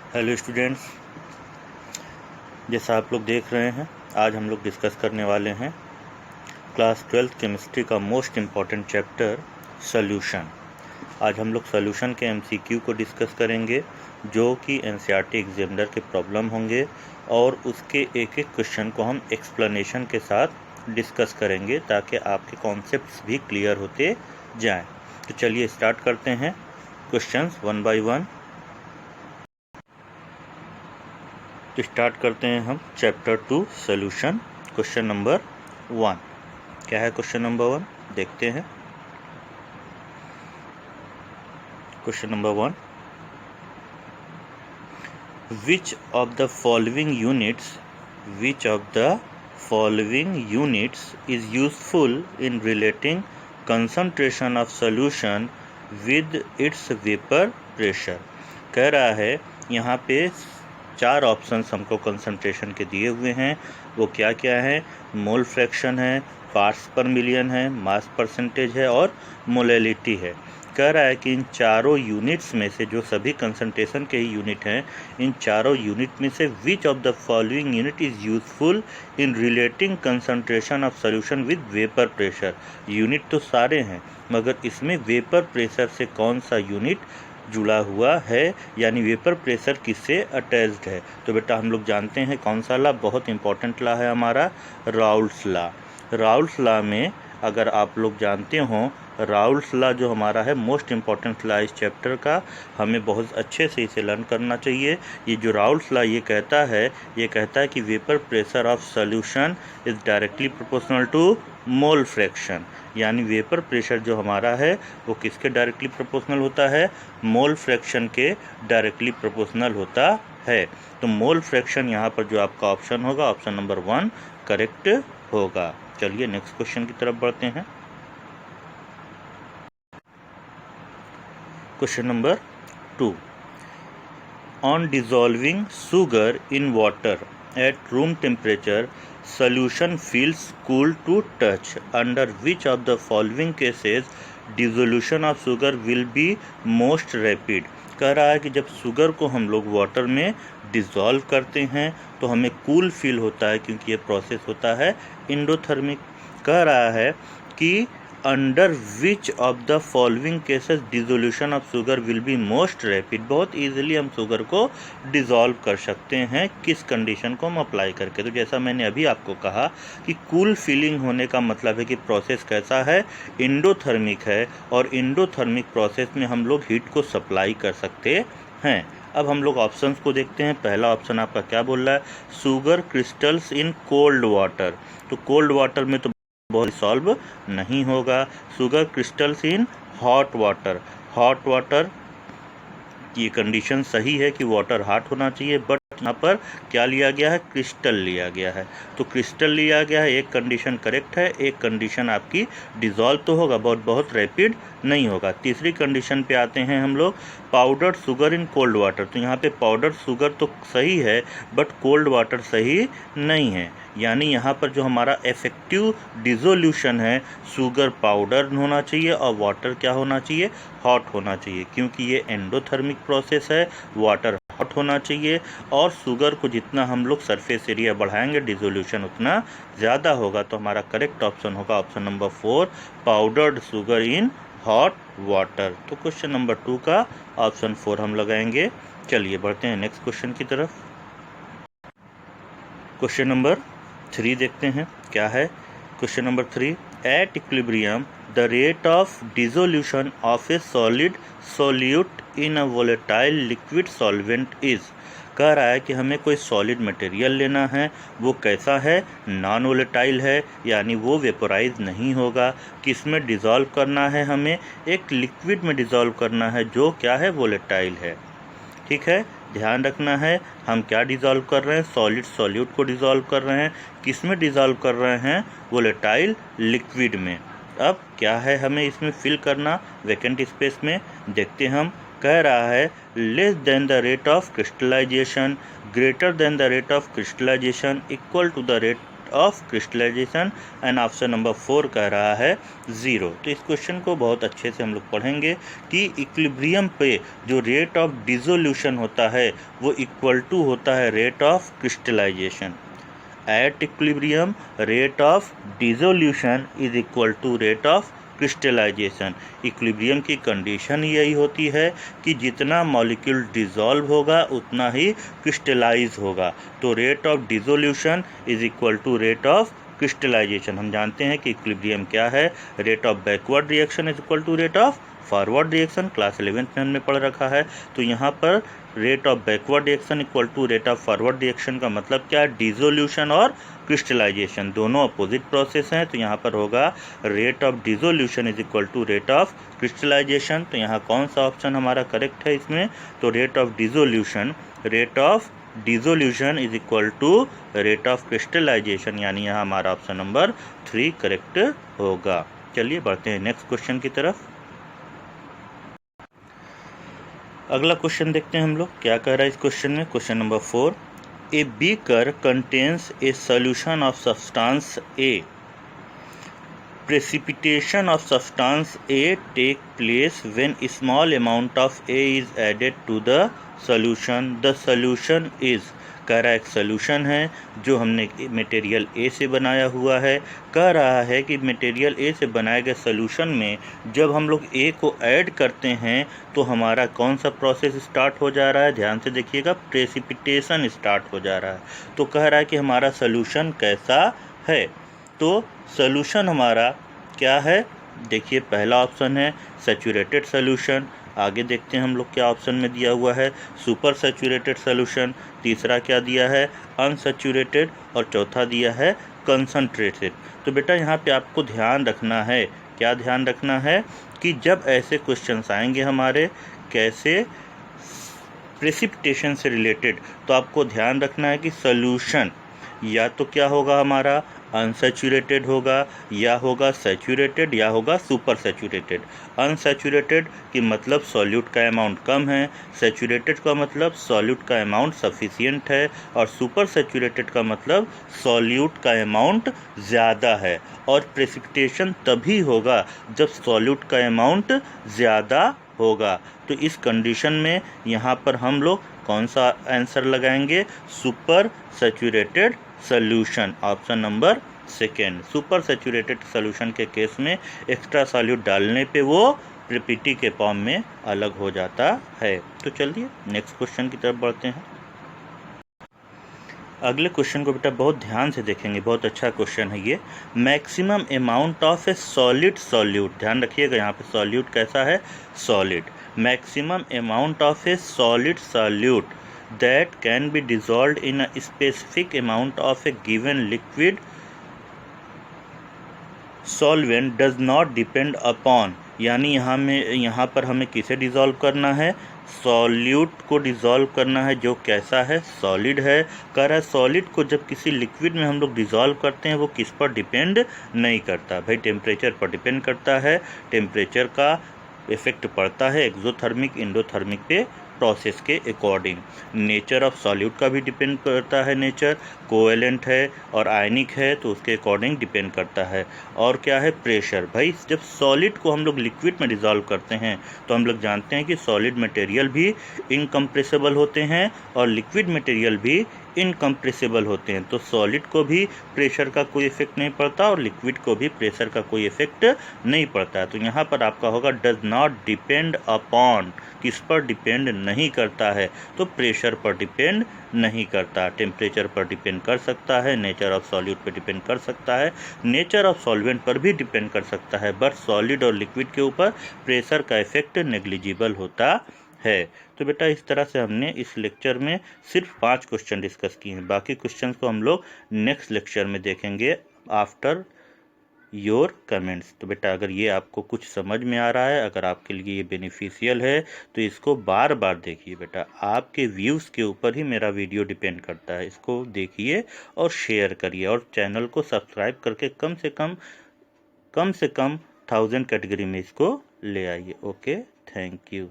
Hello students, जैसा आप लोग देख रहे हैं आज हम लोग डिस्कस करने वाले हैं क्लास 12th केमिस्ट्री का मोस्ट इम्पॉर्टेंट चैप्टर सॉल्यूशन। आज हम लोग सॉल्यूशन के एमसीक्यू को डिस्कस करेंगे जो कि एनसीईआरटी एग्जामिनर के प्रॉब्लम होंगे और उसके एक एक क्वेश्चन को हम एक्सप्लेनेशन के साथ डिस्कस करेंगे ताकि आपके कॉन्सेप्ट्स भी क्लियर होते जाएं। तो चलिए स्टार्ट करते हैं क्वेश्चंस वन बाय वन। तो स्टार्ट करते हैं हम चैप्टर 2 सॉल्यूशन। क्वेश्चन नंबर 1 क्या है? क्वेश्चन नंबर 1 देखते हैं। Question number 1, which of the following units is useful in relating concentration of solution with its vapour pressure. कह रहा है यहाँ पे 4 ऑप्शंस हमको कंसंट्रेशन के दिए हुए हैं। वो क्या क्या है? मोल फ्रैक्शन है, पार्ट्स पर मिलियन है, मास परसेंटेज है और मोलैलिटी है। कह रहा है कि इन चारों यूनिट्स में से, जो सभी कंसंट्रेशन के ही यूनिट हैं, इन चारों यूनिट में से which of the following unit is useful in relating concentration of solution with vapour pressure. Unit तो सारे हैं मगर इसमें वेपर प्रेशर से कौन सा यूनिट जुड़ा हुआ है, यानी वेपर प्रेशर किससे अटैच्ड है। तो बेटा हम लोग जानते हैं कौन सा लॉ बहुत इंपॉर्टेंट लॉ है हमारा, राउल्ट्स लॉ। राउल्ट्स लॉ में अगर आप लोग जानते हो, राउल्ट्स लॉ जो हमारा है मोस्ट इम्पॉर्टेंट लॉ इस चैप्टर का, हमें बहुत अच्छे से इसे लर्न करना चाहिए। ये जो राउल्ट्स लॉ ये कहता है कि vapour pressure of solution is directly proportional to mole fraction, यानी वेपर प्रेशर जो हमारा है वो किसके डायरेक्टली प्रोपोर्शनल होता है? मोल फ्रैक्शन के डायरेक्टली प्रोपोर्शनल होता है। तो मोल फ्रैक्शन यहाँ पर जो आपका ऑप्शन होगा, ऑप्शन नंबर 1 करेक्ट होगा। चलिए नेक्स्ट क्वेश्चन की तरफ बढ़ते हैं। Question number 2, on dissolving sugar in water at room temperature, solution feels cool to touch. Under which of the following cases dissolution of sugar will be most rapid? कह रहा है कि जब शुगर को हम लोग वाटर में डिज़ोल्व करते हैं तो हमें कूल फील होता है, क्योंकि ये प्रोसेस होता है एंडोथर्मिक। कह रहा है कि under which of the following cases dissolution of sugar will be most rapid. बहुत ईजिली हम शुगर को डिसॉल्व कर सकते हैं, किस कंडीशन को हम अप्लाई करके। तो जैसा मैंने अभी आपको कहा कि कूल फीलिंग होने का मतलब है कि प्रोसेस कैसा है, एंडोथर्मिक है, और एंडोथर्मिक प्रोसेस में हम लोग हीट को सप्लाई कर सकते हैं। अब हम लोग ऑप्शंस को देखते हैं। पहला ऑप्शन आपका क्या बोल रहा है? Sugar crystals in cold water. तो कोल्ड वाटर में तो बहुत सॉल्व नहीं होगा। Sugar crystals in hot water, hot water ये कंडीशन सही है कि वाटर हॉट होना चाहिए, बट यहाँ पर क्या लिया गया है? क्रिस्टल लिया गया है। तो क्रिस्टल लिया गया है, एक कंडीशन करेक्ट है, एक कंडीशन आपकी डिसॉल्व तो होगा, बहुत रैपिड नहीं होगा। तीसरी कंडीशन पे आते हैं हम लोग, powdered sugar in cold water. तो यहाँ पे पाउडर्ड शुगर तो सही है बट कोल्ड वाटर सही नहीं है, यानी यहाँ पर जो हमारा इफेक्टिव डिसोल्यूशन है, शुगर पाउडर होना चाहिए और वाटर क्या होना चाहिए? हॉट होना चाहिए, क्योंकि ये एंडोथर्मिक प्रोसेस है, वाटर हॉट होना चाहिए। और शुगर को जितना हम लोग सरफेस एरिया बढ़ाएंगे डिसोल्यूशन उतना ज़्यादा होगा। तो हमारा करेक्ट ऑप्शन होगा option number 4, powdered sugar in hot water. तो क्वेश्चन नंबर 2 का ऑप्शन 4 हम लगाएंगे। चलिए बढ़ते हैं नेक्स्ट क्वेश्चन की तरफ। क्वेश्चन नंबर 3 देखते हैं क्या है। Question number 3, at equilibrium the rate of dissolution of A solid solute in a volatile liquid solvent is. कह रहा है कि हमें कोई सॉलिड मटेरियल लेना है, वो कैसा है? नॉन वोलेटाइल है, यानी वो वेपोराइज नहीं होगा। किस में डिसॉल्व करना है? हमें एक लिक्विड में डिसॉल्व करना है जो क्या है? वोलेटाइल है। ठीक है, ध्यान रखना है हम क्या डिसॉल्व कर रहे हैं? सॉलिड सॉल्यूट को डिसॉल्व कर रहे हैं। किस में डिसॉल्व कर रहे हैं? वोलेटाइल लिक्विड में। अब क्या है हमें इसमें फिल करना? वैकेंट स्पेस में देखते हम। कह रहा है less than the rate of crystallisation, greater than the rate of crystallisation, equal to the rate rate of crystallisation and option number 4 कह रहा है 0। तो इस क्वेश्चन को बहुत अच्छे से हम लोग पढ़ेंगे कि इक्विलिब्रियम पे जो रेट ऑफ डिसोल्यूशन होता है वो इक्वल टू होता है rate of crystallisation. At equilibrium rate of dissolution is equal to rate of crystallisation. Equilibrium की कंडीशन यही होती है कि जितना मॉलिक्यूल डिसॉल्व होगा उतना ही क्रिस्टलाइज होगा। तो rate of dissolution is equal to rate of crystallisation. हम जानते हैं कि इक्विलिब्रियम क्या है, rate of backward reaction is equal to rate of forward reaction, class 11th में हमने पढ़ रखा है। तो यहाँ पर rate of backward reaction equal to rate of forward reaction का मतलब क्या है, डिसोल्यूशन और क्रिस्टलाइजेशन दोनों अपोजिट प्रोसेस हैं। तो यहाँ पर होगा rate of dissolution is equal to rate of crystallisation. तो यहाँ कौन सा ऑप्शन हमारा करेक्ट है इसमें, तो rate of dissolution is equal to rate of crystallisation, यानी यहाँ हमारा ऑप्शन नंबर 3 करेक्ट होगा। चलिए बढ़ते हैं नेक्स्ट क्वेश्चन की तरफ। अगला क्वेश्चन देखते हैं हम लोग क्या कह रहा है इस क्वेश्चन में। Question number 4, a beaker contains A solution of substance A. Precipitation of substance A take place when a small amount of A is added to the solution. The solution is, कह रहा है एक solution है जो हमने material A से बनाया हुआ है। कह रहा है कि मटेरियल ए से बनाए गए सोल्यूशन में जब हम लोग ए को ऐड करते हैं तो हमारा कौन सा प्रोसेस स्टार्ट हो जा रहा है, ध्यान से देखिएगा, प्रेसिपिटेशन स्टार्ट हो जा रहा है। तो कह रहा है कि हमारा सोल्यूशन कैसा है, तो सोल्यूशन हमारा क्या है, देखिए पहला ऑप्शन है सैचुरेटेड सोल्यूशन, आगे देखते हैं हम लोग क्या ऑप्शन में दिया हुआ है, सुपर सैचुरेटेड सोल्यूशन, तीसरा क्या दिया है अनसैचुरेटेड, और चौथा दिया है कंसंट्रेटेड। तो बेटा यहाँ पे आपको ध्यान रखना है, क्या ध्यान रखना है कि जब ऐसे क्वेश्चंस आएंगे हमारे कैसे प्रेसिपिटेशन से रिलेटेड, तो आपको ध्यान रखना है कि सोल्यूशन या तो क्या होगा हमारा अनसैचुरेटेड होगा, या होगा सैचुरेटेड, या होगा सुपर सैचुरेटेड। अनसैचुरेटेड की मतलब सॉल्यूट का अमाउंट कम है, सैचुरेटेड का मतलब सॉल्यूट का अमाउंट सफिशिएंट है, और सुपर सैचुरेटेड का मतलब सॉल्यूट का अमाउंट ज़्यादा है। और प्रेसिपिटेशन तभी होगा जब सॉल्यूट का अमाउंट ज़्यादा होगा। तो इस कंडीशन में यहाँ पर हम लोग कौन सा आंसर लगाएंगे, super saturated solution, option number 2। Super saturated solution के केस में एक्स्ट्रा सॉल्यूट डालने पे वो पीपीटी के फॉर्म में अलग हो जाता है। तो चलिए नेक्स्ट क्वेश्चन की तरफ बढ़ते हैं। अगले क्वेश्चन को बेटा बहुत ध्यान से देखेंगे, बहुत अच्छा क्वेश्चन है ये। Maximum amount of A solid solute, ध्यान रखिएगा यहाँ पे सॉल्यूट कैसा है, solid. Maximum amount of A solid solute that can be dissolved in a specific amount of a given liquid solvent does not depend upon, यानी यहाँ पर हमें किसे डिज़ोल्व करना है, सॉल्यूट को डिज़ोल्व करना है जो कैसा है, सॉलिड है। कह रहा है सॉलिड को जब किसी लिक्विड में हम लोग डिज़ोल्व करते हैं वो किस पर डिपेंड नहीं करता, भाई टेम्परेचर पर डिपेंड करता है। टेम्परेचर का इफेक्ट पड़ता है एक्सोथर्मिक इंडोथर्मिक पे प्रोसेस के अकॉर्डिंग। नेचर ऑफ सॉल्यूट का भी डिपेंड करता है, नेचर कोवेलेंट है और आयनिक है तो उसके अकॉर्डिंग डिपेंड करता है। और क्या है, प्रेशर। भाई जब सॉलिड को हम लोग लिक्विड में डिज़ोल्व करते हैं तो हम लोग जानते हैं कि सॉलिड मटेरियल भी इनकम्प्रेसिबल होते हैं और लिक्विड मटेरियल भी इनकम्प्रेसिबल होते हैं। तो सॉलिड को भी प्रेशर का कोई इफेक्ट नहीं पड़ता और लिक्विड को भी प्रेशर का कोई इफेक्ट नहीं पड़ता। तो यहाँ पर आपका होगा डज नॉट डिपेंड अपॉन, किस पर डिपेंड नहीं करता है, तो प्रेशर पर डिपेंड नहीं करता। टेम्परेचर पर डिपेंड कर सकता है, नेचर ऑफ सॉल्यूट पर डिपेंड कर सकता है, नेचर ऑफ सॉल्वेंट पर भी डिपेंड कर सकता है, बट सॉलिड और लिक्विड के ऊपर प्रेशर का इफेक्ट नेग्लिजिबल होता है। तो बेटा इस तरह से हमने इस लेक्चर में सिर्फ 5 क्वेश्चन डिस्कस किए हैं, बाकी क्वेश्चन को हम लोग नेक्स्ट लेक्चर में देखेंगे आफ्टर योर कमेंट्स। तो बेटा अगर ये आपको कुछ समझ में आ रहा है, अगर आपके लिए ये बेनिफिशियल है तो इसको बार बार देखिए बेटा, आपके व्यूज़ के ऊपर ही मेरा वीडियो डिपेंड करता है। इसको देखिए और शेयर करिए और चैनल को सब्सक्राइब करके कम से कम 1000 कैटेगरी में इसको ले आइए। Okay, thank you.